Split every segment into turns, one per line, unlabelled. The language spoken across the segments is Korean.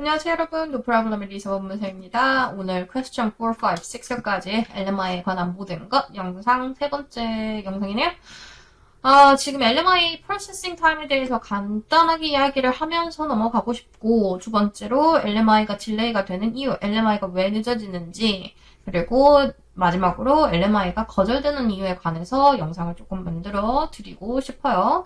안녕하세요 여러분, No Problem 리서 법문사입니다. 오늘 question 4, 5, 6까지 LMI에 관한 모든 것 영상 세 번째 영상이네요. 지금 LMI 프로세싱 타임에 대해서 간단하게 이야기를 하면서 넘어가고 싶고, 두 번째로 LMI가 딜레이가 되는 이유, LMI가 왜 늦어지는지, 그리고 마지막으로 LMI가 거절되는 이유에 관해서 영상을 조금 만들어 드리고 싶어요.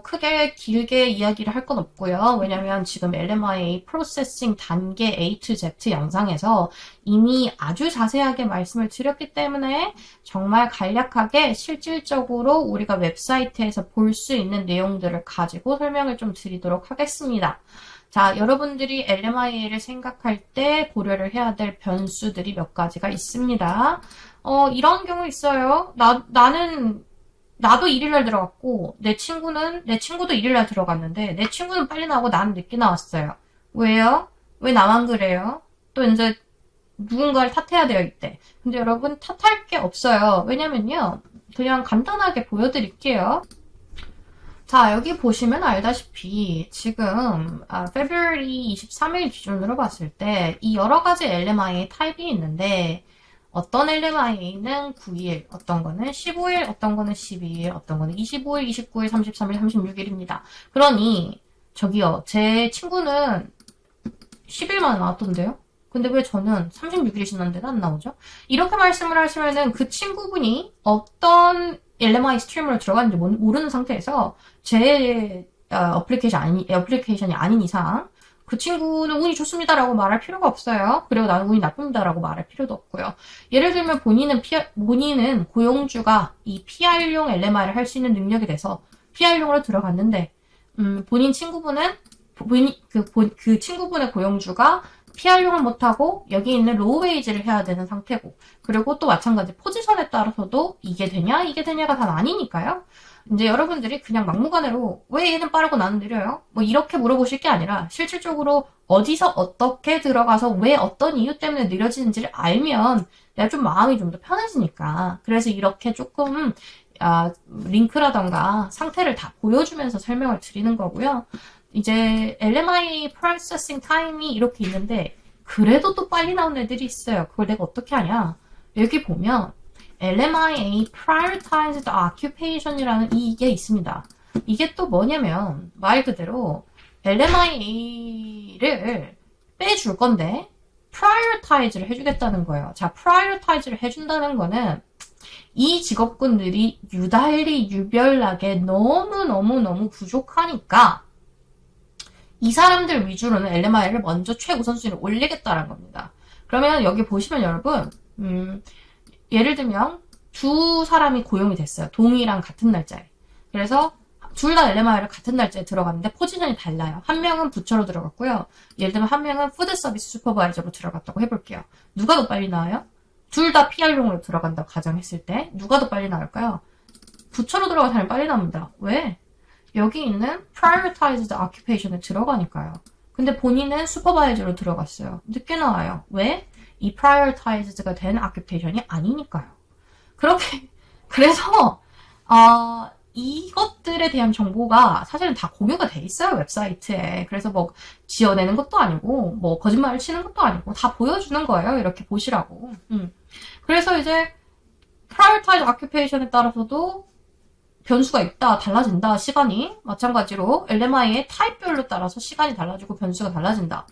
크게 길게 이야기를 할 건 없고요. 왜냐면 지금 LMI 프로세싱 단계 A to Z 영상에서 이미 아주 자세하게 말씀을 드렸기 때문에 정말 간략하게 실질적으로 우리가 웹사이트에서 볼 수 있는 내용들을 가지고 설명을 좀 드리도록 하겠습니다. 자, 여러분들이 LMIA를 생각할 때 고려를 해야 될 변수들이 몇 가지가 있습니다. 이런 경우 있어요. 나도 1일날 들어갔고, 내 친구도 1일날 들어갔는데, 내 친구는 빨리 나오고 나는 늦게 나왔어요. 왜요? 왜 나만 그래요? 또 이제 누군가를 탓해야 돼요, 이때. 근데 여러분, 탓할 게 없어요. 왜냐면요. 그냥 간단하게 보여드릴게요. 자, 여기 보시면 알다시피 지금 February 23일 기준으로 봤을 때 이 여러 가지 LMIA 타입이 있는데 어떤 LMIA는 9일, 어떤 거는 15일, 어떤 거는 12일, 어떤 거는 25일, 29일, 33일, 36일입니다. 그러니 저기요, 제 친구는 10일만 나왔던데요? 근데 왜 저는 36일이 지났는데도 안 나오죠? 이렇게 말씀을 하시면은 그 친구분이 어떤 LMI 스트리머로 들어갔는지 모르는 상태에서 제 애플리케이션이 아닌 이상 그 친구는 운이 좋습니다라고 말할 필요가 없어요. 그리고 나는 운이 나쁩니다라고 말할 필요도 없고요. 예를 들면 본인은 고용주가 이 PR용 LMI를 할 수 있는 능력이 돼서 PR용으로 들어갔는데 본인 친구분은 그 친구분의 고용주가 PR용을 못하고 여기 있는 로우 웨이지를 해야 되는 상태고, 그리고 또 마찬가지 포지션에 따라서도 이게 되냐가 다 아니니까요. 이제 여러분들이 그냥 막무가내로 왜 얘는 빠르고 나는 느려요? 뭐 이렇게 물어보실 게 아니라 실질적으로 어디서 어떻게 들어가서 왜 어떤 이유 때문에 느려지는지를 알면 내가 좀 마음이 좀 더 편해지니까. 그래서 이렇게 조금 링크라던가 상태를 다 보여주면서 설명을 드리는 거고요. 이제 LMI 프로세싱 타임이 이렇게 있는데 그래도 또 빨리 나온 애들이 있어요. 그걸 내가 어떻게 하냐? 여기 보면 LMIA Prioritized Occupation이라는 이게 있습니다. 이게 또 뭐냐면 말 그대로 LMIA를 빼줄 건데 Prioritize를 해주겠다는 거예요. 자, Prioritize를 해준다는 거는 이 직업군들이 유별나게 너무 부족하니까 이 사람들 위주로는 LMI를 먼저 최우선순위를 올리겠다는 겁니다. 그러면 여기 보시면 여러분, 예를 들면 두 사람이 고용이 됐어요. 동일한 같은 날짜에. 그래서 둘 다 LMI를 같은 날짜에 들어갔는데 포지션이 달라요. 한 명은 부처로 들어갔고요. 예를 들면 한 명은 푸드 서비스 슈퍼바이저로 들어갔다고 해볼게요. 누가 더 빨리 나와요? 둘 다 PR용으로 들어간다고 가정했을 때 누가 더 빨리 나올까요? 부처로 들어간 사람이 빨리 나옵니다. 왜? 여기 있는 prioritized occupation에 들어가니까요. 근데 본인은 슈퍼바이저로 들어갔어요. 늦게 나와요. 왜? 이 prioritized가 된 occupation이 아니니까요. 그래서 이것들에 대한 정보가 사실은 다 공유가 돼 있어요, 웹사이트에. 그래서 뭐 지어내는 것도 아니고 뭐 거짓말을 치는 것도 아니고 다 보여주는 거예요. 이렇게 보시라고. 그래서 이제 prioritized occupation에 따라서도 변수가 있다, 달라진다, 시간이. 마찬가지로 LMI의 타입별로 따라서 시간이 달라지고 변수가 달라진다.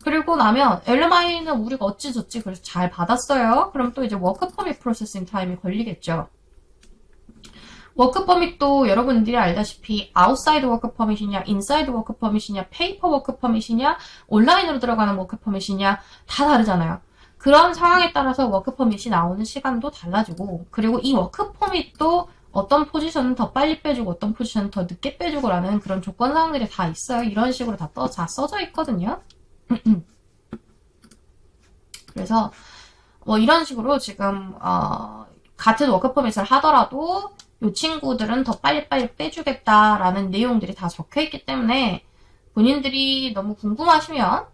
그리고 나면 LMI는 우리가 어찌저찌 그래서 잘 받았어요. 그럼 또 이제 워크 퍼밋 프로세싱 타임이 걸리겠죠. 워크 퍼밋도 여러분들이 알다시피 아웃사이드 워크 퍼밋이냐, 인사이드 워크 퍼밋이냐, 페이퍼 워크 퍼밋이냐, 온라인으로 들어가는 워크 퍼밋이냐 다 다르잖아요. 그런 상황에 따라서 워크 퍼밋이 나오는 시간도 달라지고, 그리고 이 워크 퍼밋도 어떤 포지션은 더 빨리 빼주고 어떤 포지션은 더 늦게 빼주고라는 그런 조건 사항들이 다 있어요. 이런 식으로 다 써져 있거든요. 그래서 뭐 이런 식으로 지금 같은 워크 퍼밋을 하더라도 이 친구들은 더 빨리빨리 빼주겠다라는 내용들이 다 적혀 있기 때문에 본인들이 너무 궁금하시면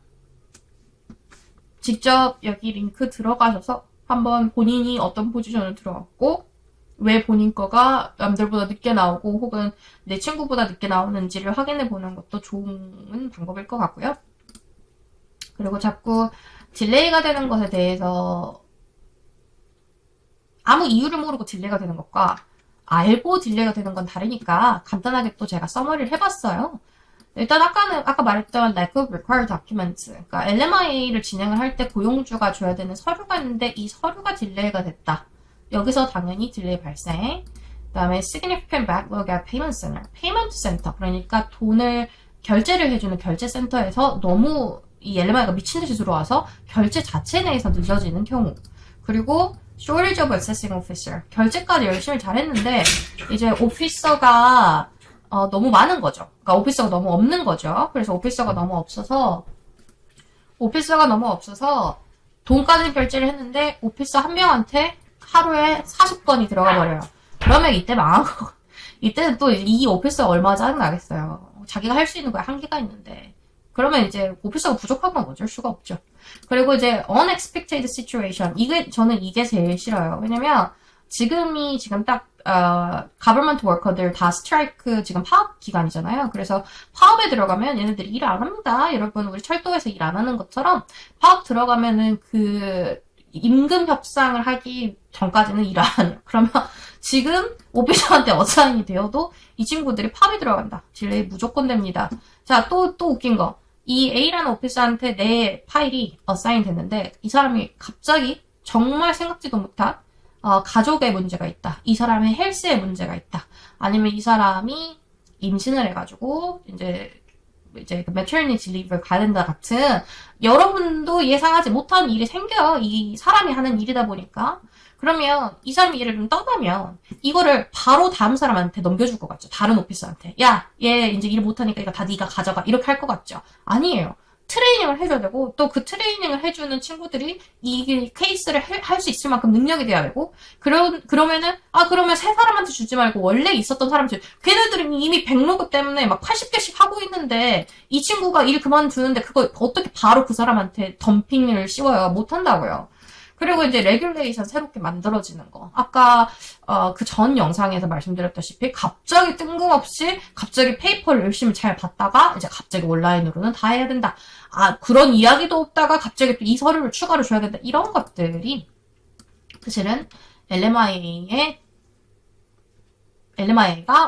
직접 여기 링크 들어가셔서 한번 본인이 어떤 포지션을 들어갔고 왜 본인 거가 남들보다 늦게 나오고 혹은 내 친구보다 늦게 나오는지를 확인해 보는 것도 좋은 방법일 것 같고요. 그리고 자꾸 딜레이가 되는 것에 대해서 아무 이유를 모르고 딜레이가 되는 것과 알고 딜레이가 되는 건 다르니까 간단하게 또 제가 서머리를 해봤어요. 일단 아까 말했던 lack of required documents. 그러니까 LMIA를 진행을 할 때 고용주가 줘야 되는 서류가 있는데 이 서류가 딜레이가 됐다. 여기서 당연히 딜레이 발생. 그다음에 significant backlog at payment center. payment center. 그러니까 돈을 결제를 해주는 결제센터에서 너무 이 LMI가 미친 듯이 들어와서 결제 자체 내에서 늦어지는 경우. 그리고 shortage of assessing officer. 결제까지 열심히 잘했는데 이제 오피서가 너무 많은 거죠. 그러니까 오피서가 너무 없는 거죠. 그래서 오피서가 너무 없어서 돈까지 결제를 했는데 오피서 한 명한테 하루에 40건이 들어가 버려요. 그러면 이때 망한 거. 이때는 또 이 오피서가 얼마나 짜증나겠어요. 자기가 할 수 있는 거에 한계가 있는데. 그러면 이제 오피서가 부족한 건 어쩔 수가 없죠. 그리고 이제 unexpected situation. 저는 이게 제일 싫어요. 왜냐면 지금 딱 government worker들 다 스트라이크 지금 파업 기간이잖아요. 그래서 파업에 들어가면 얘네들이 일 안 합니다. 여러분 우리 철도에서 일 안 하는 것처럼 파업 들어가면은 그 임금 협상을 하기 전까지는 일 안 해요. 그러면 지금 오피서한테 어사인이 되어도 이 친구들이 파업에 들어간다. 딜레이 무조건 됩니다. 자, 또 웃긴 거. 이 A라는 오피서한테 내 파일이 어사인 됐는데 이 사람이 갑자기 정말 생각지도 못한 가족의 문제가 있다. 이 사람의 헬스에 문제가 있다. 아니면 이 사람이 임신을 해가지고 이제 그 maternity leave를 가야 된다 같은 여러분도 예상하지 못한 일이 생겨요. 이 사람이 하는 일이다 보니까. 그러면 이 사람이 일을 좀 떠나면 이거를 바로 다음 사람한테 넘겨줄 것 같죠. 다른 오피서한테. 야, 얘 이제 일 못하니까 이거 다 네가 가져가. 이렇게 할 것 같죠. 아니에요. 트레이닝을 해줘야 되고 또 그 트레이닝을 해주는 친구들이 이 케이스를 할 수 있을 만큼 능력이 돼야 되고 그러면 새 사람한테 주지 말고 원래 있었던 사람한테 걔네들은 이미 백로그 때문에 막 80개씩 하고 있는데 이 친구가 일 그만두는데 그거 어떻게 바로 그 사람한테 덤핑을 씌워요. 못한다고요. 그리고 이제 레귤레이션 새롭게 만들어지는 거. 아까 그 전 영상에서 말씀드렸다시피 갑자기 뜬금없이 갑자기 페이퍼를 열심히 잘 봤다가 이제 갑자기 온라인으로는 다 해야 된다. 그런 이야기도 없다가 갑자기 또 이 서류를 추가로 줘야 된다. 이런 것들이 사실은 LMIA가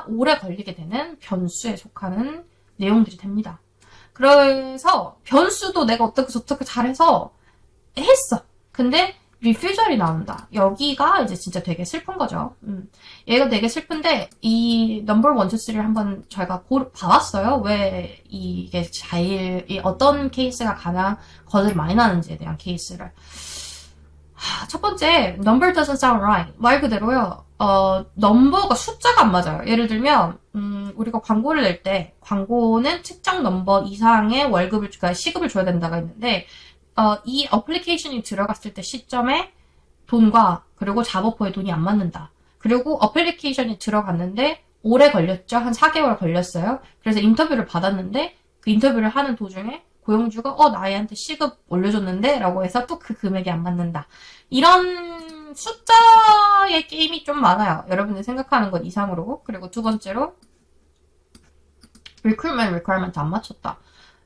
오래 걸리게 되는 변수에 속하는 내용들이 됩니다. 그래서 변수도 내가 어떻게 잘해서 했어. 근데 리퓨절이 나온다. 여기가 이제 진짜 되게 슬픈 거죠. 얘가 되게 슬픈데 이 넘버 1, 2, 3를 한번 저희가 봐왔어요. 왜 이게 어떤 케이스가 가장 거절이 많이 나는지에 대한 케이스를. 첫 번째, number doesn't sound right. 말 그대로요. 넘버가 숫자가 안 맞아요. 예를 들면 우리가 광고를 낼 때 광고는 측정 넘버 이상의 그러니까 시급을 줘야 된다가 있는데 이 어플리케이션이 들어갔을 때 시점에 돈과 그리고 잡업보의 돈이 안 맞는다. 그리고 어플리케이션이 들어갔는데 오래 걸렸죠. 한 4개월 걸렸어요. 그래서 인터뷰를 받았는데 그 인터뷰를 하는 도중에 고용주가 나 얘한테 시급 올려줬는데 라고 해서 또 그 금액이 안 맞는다. 이런 숫자의 게임이 좀 많아요. 여러분들 생각하는 것 이상으로. 그리고 두 번째로 recruitment requirement 안 맞췄다.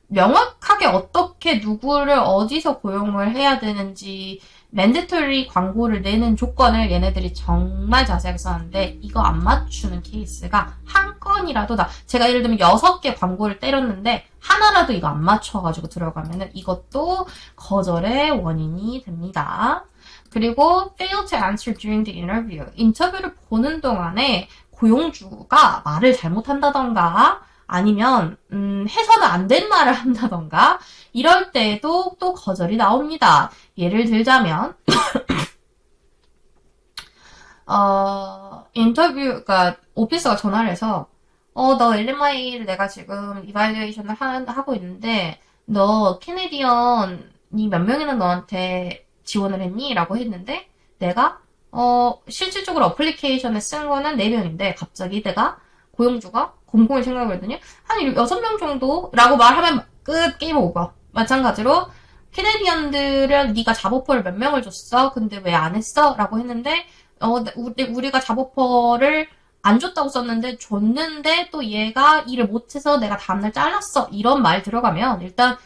명확하게 어떻게 누구를 어디서 고용을 해야 되는지 mandatory 광고를 내는 조건을 얘네들이 정말 자세하게 썼는데 이거 안 맞추는 케이스가 한 건이라도 제가 예를 들면 6개 광고를 때렸는데 하나라도 이거 안 맞춰가지고 들어가면은 이것도 거절의 원인이 됩니다. 그리고 fail to answer during the interview. 인터뷰를 보는 동안에 고용주가 말을 잘못한다던가 아니면 해서는 안 된 말을 한다던가 이럴 때에도 또 거절이 나옵니다. 예를 들자면 그러니까 오피서가 전화를 해서 너 LMI를 내가 지금 이발리에이션을 하고 있는데 너 캐네디언이 몇 명이나 너한테 지원을 했니? 라고 했는데 내가 실질적으로 어플리케이션에 쓴 거는 4명인데 갑자기 내가 고용주가 곰곰이 생각을 했더니 한 6명 정도라고 말하면 끝, 게임 오버. 마찬가지로 캐네디언들은 네가 잡오퍼를 몇 명을 줬어? 근데 왜 안 했어? 라고 했는데 우리가 잡오퍼를 안 줬다고 썼는데 줬는데 또 얘가 일을 못해서 내가 다음날 잘랐어. 이런 말 들어가면 일단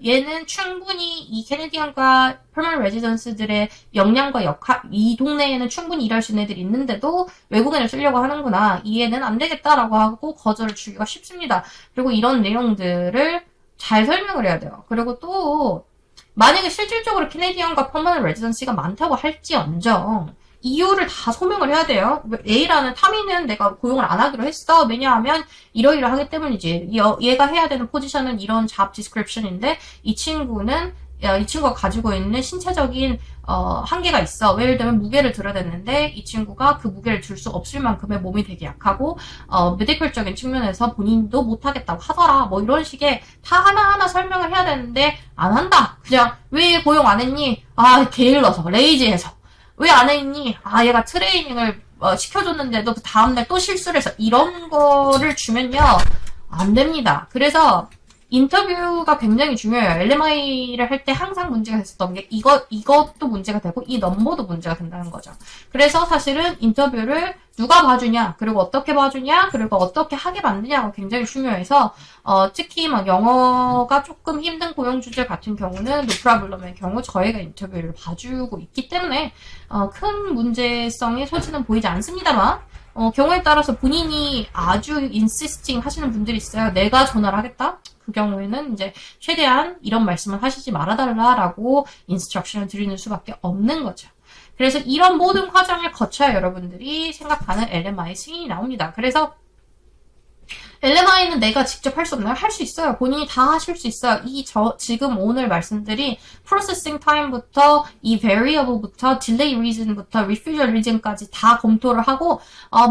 얘는 충분히 이 캐네디언과 퍼머넌트 레지던스들의 역량과 역할, 이 동네에는 충분히 일할 수 있는 애들이 있는데도 외국인을 쓰려고 하는구나. 이 애는 안 되겠다라고 하고 거절을 주기가 쉽습니다. 그리고 이런 내용들을 잘 설명을 해야 돼요. 그리고 또 만약에 실질적으로 캐네디언과 퍼머넌트 레지던시가 많다고 할지언정 이유를 다 소명을 해야 돼요. A라는 타미는 내가 고용을 안 하기로 했어. 왜냐하면 이러이러하기 때문이지. 얘가 해야 되는 포지션은 이런 잡 디스크립션인데 이 친구가 가지고 있는 신체적인 한계가 있어. 예를 들면 무게를 들어야 되는데 이 친구가 그 무게를 들 수 없을 만큼의 몸이 되게 약하고 메디컬적인 측면에서 본인도 못하겠다고 하더라. 뭐 이런 식의 다 하나하나 설명을 해야 되는데 안 한다. 그냥 왜 고용 안 했니? 게을러서 레이지해서. 왜 안 했니? 얘가 트레이닝을 시켜줬는데도 그 다음날 또 실수를 해서 이런 거를 주면요. 안 됩니다. 그래서 인터뷰가 굉장히 중요해요. LMI를 할 때 항상 문제가 됐었던 게 이것도 문제가 되고 이 넘버도 문제가 된다는 거죠. 그래서 사실은 인터뷰를 누가 봐주냐, 그리고 어떻게 봐주냐, 그리고 어떻게 하게 만드냐가 굉장히 중요해서 특히 막 영어가 조금 힘든 고용 주제 같은 경우는 노프라블럼의 경우 저희가 인터뷰를 봐주고 있기 때문에 큰 문제성의 소지는 보이지 않습니다만 경우에 따라서 본인이 아주 인시스팅 하시는 분들이 있어요. 내가 전화를 하겠다? 그 경우에는 이제 최대한 이런 말씀을 하시지 말아달라라고 인스트럭션을 드리는 수밖에 없는 거죠. 그래서 이런 모든 과정을 거쳐야 여러분들이 생각하는 LMI 승인이 나옵니다. 그래서 LMI는 내가 직접 할 수 없나요? 할 수 있어요. 본인이 다 하실 수 있어요. 지금 오늘 말씀드린 프로세싱 타임부터 이 variable부터 delay reason부터 refusal reason까지 다 검토를 하고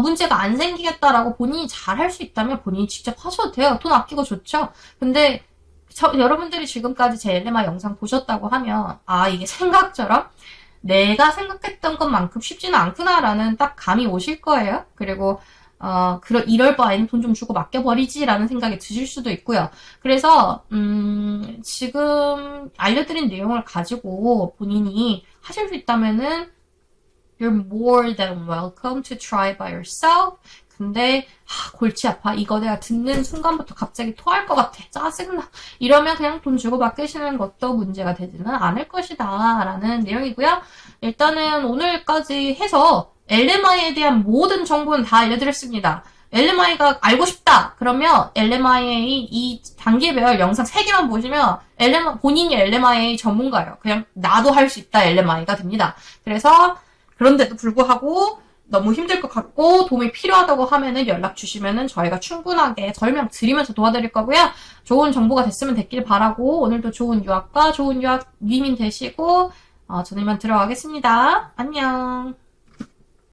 문제가 안 생기겠다라고 본인이 잘 할 수 있다면 본인이 직접 하셔도 돼요. 돈 아끼고 좋죠. 근데 여러분들이 지금까지 제 LMI 영상 보셨다고 하면 이게 생각처럼 내가 생각했던 것만큼 쉽지는 않구나라는 딱 감이 오실 거예요. 그리고 이럴 바에는 돈 좀 주고 맡겨버리지라는 생각이 드실 수도 있고요. 그래서, 지금 알려드린 내용을 가지고 본인이 하실 수 있다면은, you're more than welcome to try by yourself. 근데, 골치 아파. 이거 내가 듣는 순간부터 갑자기 토할 것 같아. 짜증나. 이러면 그냥 돈 주고 맡기시는 것도 문제가 되지는 않을 것이다. 라는 내용이고요. 일단은 오늘까지 해서, LMI에 대한 모든 정보는 다 알려드렸습니다. LMI가 알고 싶다. 그러면 LMIA 이 단계별 영상 3개만 보시면 본인이 LMIA 전문가예요. 그냥 나도 할 수 있다 LMI가 됩니다. 그래서 그런데도 불구하고 너무 힘들 것 같고 도움이 필요하다고 하면은 연락 주시면은 저희가 충분하게 설명 드리면서 도와드릴 거고요. 좋은 정보가 됐으면 됐길 바라고 오늘도 좋은 유학과 좋은 유학 위민 되시고 저는 이만 들어가겠습니다. 안녕.